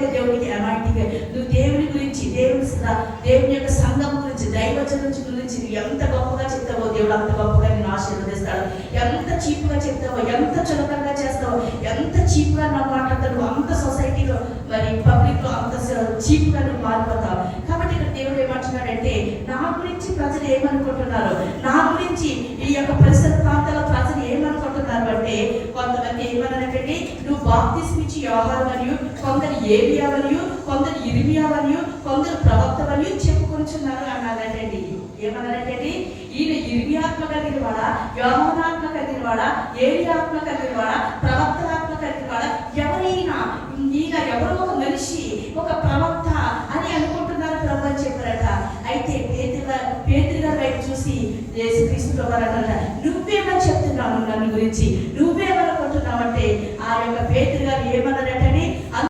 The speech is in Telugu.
చెప్పడమే దేవునికి అనాయింటిగా. నువ్వు దేవుని గురించి, దేవుని యొక్క సంఘం గురించి, దైవజనం గురించి ఎంత గొప్పగా చెప్తావో దేవుడు అంత గొప్పగా నేను ఆశీర్వదిస్తాడు. ఎంత చీప్గా చెప్తావో, ఎంత చులకనగా చేస్తావో, ఎంత చీప్గా నా మాట్లాడతావు, అంత సొసైటీలో మరి పబ్లిక్లో అంత చీప్గా నువ్వు మారిపోతావు. కాబట్టి ఇక్కడ దేవుడు ఏమంటున్నాడంటే, నా గురించి ప్రజలు ఏమనుకుంటున్నారు, నా గురించి ఈ యొక్క పరిసర ప్రాంతాల ప్రజలు ఏమనుకుంటున్నారు అంటే, కొంతమంది ఏమన్నారంటే, నువ్వు బాప్తిస్మిచ్చి యోహాను, కొందరు ఏలియావనియు, కొందరు ఇర్మియావనియు, కొందరు ప్రవక్తవనియు చెప్పుకొనుచున్నారు అన్నారంటండి. ఏమన్నారంటే, ఈయన ఇర్మియాత్మ కలిగిన వాడా, యోహానాత్మ కలిగిన వాడా, ఏలియాత్మ కలిగిన వాడా, ప్రవక్తరాత్మ కలిగిన వాడా, ఎవరైనా ఈయన ఎవరో ఒక మనిషి, ఒక ప్రవక్త అని అనుకుంటున్నారు ప్రభు అని చెప్పారట. అయితే పేతురు గారు వైపు చూసి యేసుక్రీస్తు ప్రభు అన్నారట, నువ్వేమని చెప్తున్నావు నన్ను గురించి, నువ్వు